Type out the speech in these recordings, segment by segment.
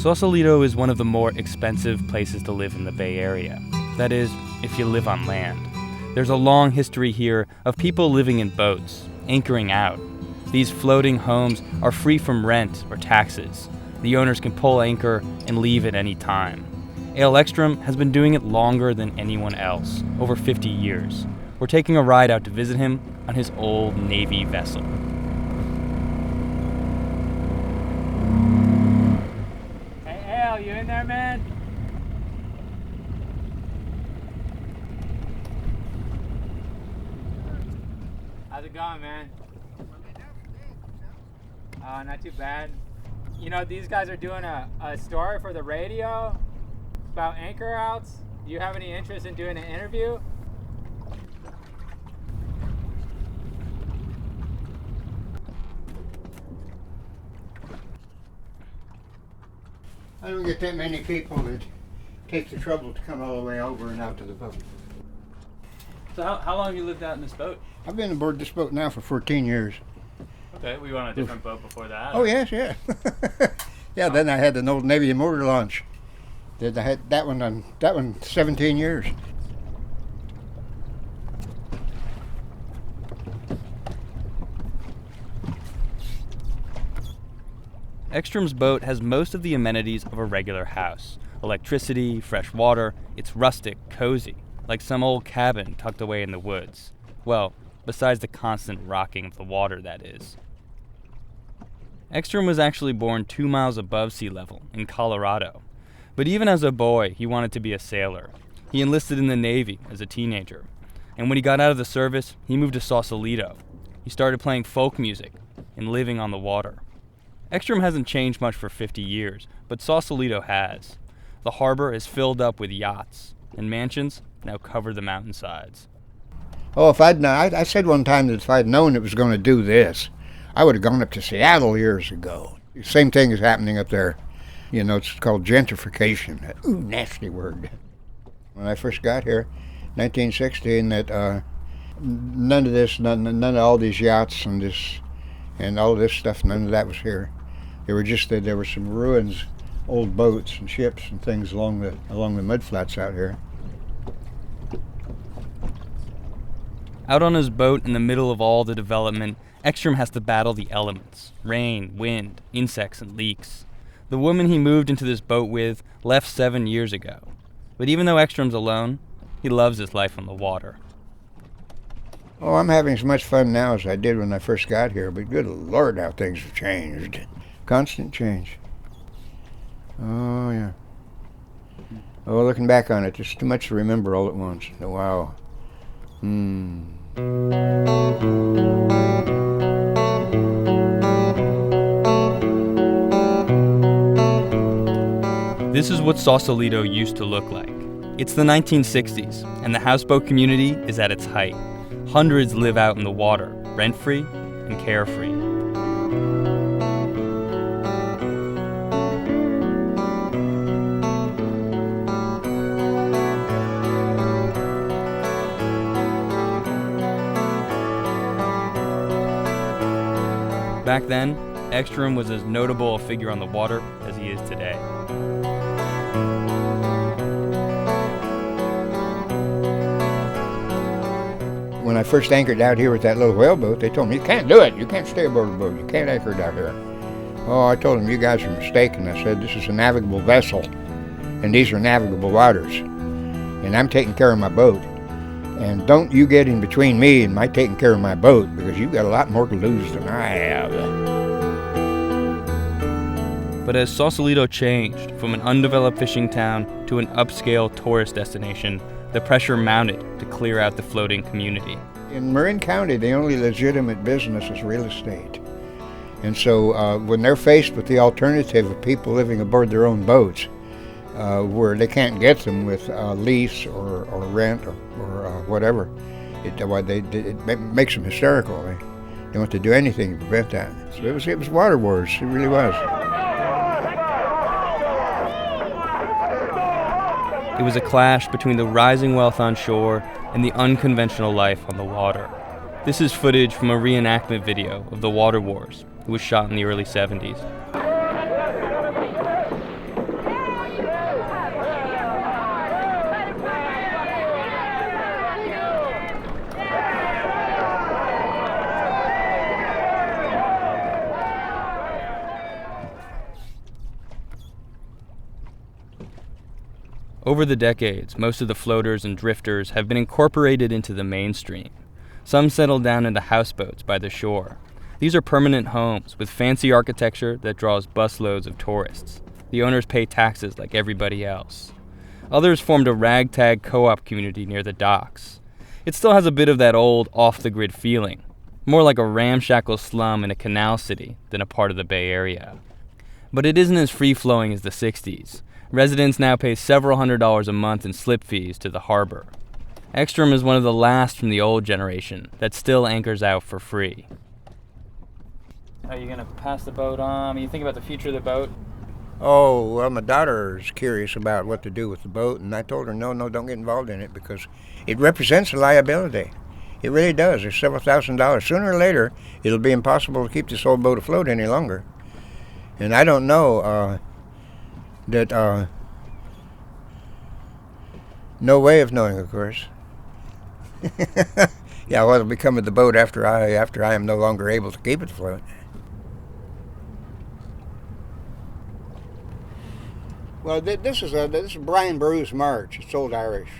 Sausalito is one of the more expensive places to live in the Bay Area. That is, if you live on land. There's a long history here of people living in boats, anchoring out. These floating homes are free from rent or taxes. The owners can pull anchor and leave at any time. Ekstrom has been doing it longer than anyone else, over 50 years. We're taking a ride out to visit him on his old Navy vessel. Hey, Al, you in there, man? How's it going, man? Oh, not too bad. You know, these guys are doing a story for the radio about anchor outs. Do you have any interest in doing an interview? I don't get that many people that take the trouble to come all the way over and out to the boat. So how long have you lived out in this boat? I've been aboard this boat now for 14 years. Okay, we were on a different boat before that. Oh, yes, yeah. Yeah, then I had an old Navy motor launch. I had that one 17 years. Ekstrom's boat has most of the amenities of a regular house. Electricity, fresh water. It's rustic, cozy, like some old cabin tucked away in the woods. Well, besides the constant rocking of the water, that is. Ekstrom was actually born 2 miles above sea level in Colorado. But even as a boy, he wanted to be a sailor. He enlisted in the Navy as a teenager. And when he got out of the service, he moved to Sausalito. He started playing folk music and living on the water. Ekstrom hasn't changed much for 50 years, but Sausalito has. The harbor is filled up with yachts, and mansions now cover the mountainsides. Oh, if I'd known, I said one time that if I'd known it was going to do this, I would have gone up to Seattle years ago. Same thing is happening up there. You know, it's called gentrification. Ooh, nasty word. When I first got here, 1916, that none of all these yachts and all this stuff, none of that was here. There were some ruins, old boats and ships and things along the mudflats out here. Out on his boat in the middle of all the development, Ekstrom has to battle the elements: rain, wind, insects, and leaks. The woman he moved into this boat with left 7 years ago. But even though Ekstrom's alone, he loves his life on the water. Oh, I'm having as much fun now as I did when I first got here, but good Lord, how things have changed. Constant change. Oh, yeah. Oh, looking back on it, there's too much to remember all at once. Wow. This is what Sausalito used to look like. It's the 1960s, and the houseboat community is at its height. Hundreds live out in the water, rent-free and carefree. Back then, Ekstrom was as notable a figure on the water as he is today. When I first anchored out here with that little whaleboat, they told me, you can't do it. You can't stay aboard the boat. You can't anchor it out here. Oh, I told them, you guys are mistaken. I said, this is a navigable vessel, and these are navigable waters, and I'm taking care of my boat. And don't you get in between me and my taking care of my boat, because you've got a lot more to lose than I have. But as Sausalito changed from an undeveloped fishing town to an upscale tourist destination, the pressure mounted to clear out the floating community. In Marin County, the only legitimate business is real estate. And so when they're faced with the alternative of people living aboard their own boats, where they can't get them with lease or rent or whatever, it makes them hysterical. They want to do anything to prevent that. So it was water wars. It really was. It was a clash between the rising wealth on shore and the unconventional life on the water. This is footage from a reenactment video of the water wars. It was shot in the early 70s. Over the decades, most of the floaters and drifters have been incorporated into the mainstream. Some settled down into houseboats by the shore. These are permanent homes with fancy architecture that draws busloads of tourists. The owners pay taxes like everybody else. Others formed a ragtag co-op community near the docks. It still has a bit of that old, off-the-grid feeling, more like a ramshackle slum in a canal city than a part of the Bay Area. But it isn't as free-flowing as the 60s. Residents now pay several $100s a month in slip fees to the harbor. Ekstrom is one of the last from the old generation that still anchors out for free. Are you going to pass the boat on? You think about the future of the boat? Oh, well, my daughter's curious about what to do with the boat, and I told her, no, don't get involved in it because it represents a liability. It really does. There's several $1,000s. Sooner or later, it'll be impossible to keep this old boat afloat any longer. And I don't know no way of knowing, of course. Yeah, what'll become of the boat after I am no longer able to keep it afloat. Well, this is Brian Barew's march. It's Old Irish.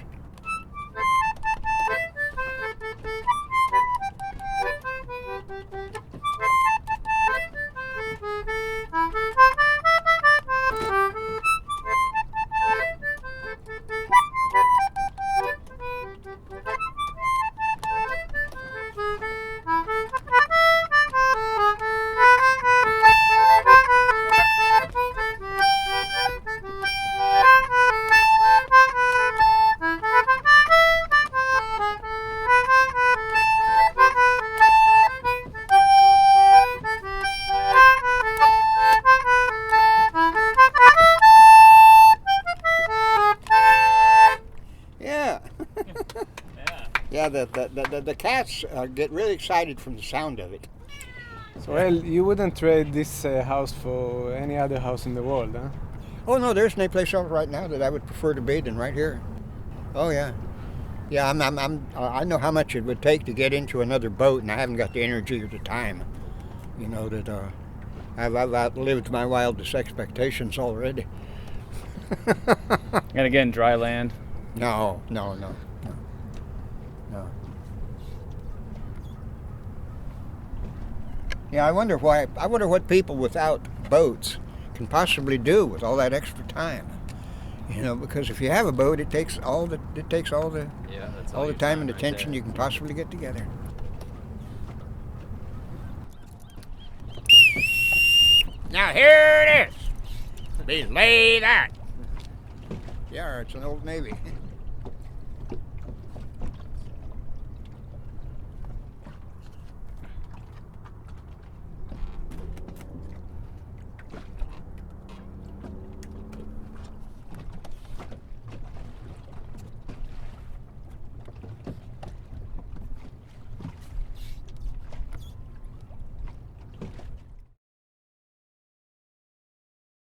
Yeah, the cats get really excited from the sound of it. So, well, you wouldn't trade this house for any other house in the world, huh? Oh no, there's no place else right now that I would prefer to be than right here. Oh yeah, yeah. I know how much it would take to get into another boat, and I haven't got the energy or the time. You know that I've outlived my wildest expectations already. And again, dry land. No. Yeah, I wonder what people without boats can possibly do with all that extra time. You know, because if you have a boat, it takes all the time and attention you can possibly get together. Now here it is. Belay that. Yeah, it's an Old Navy.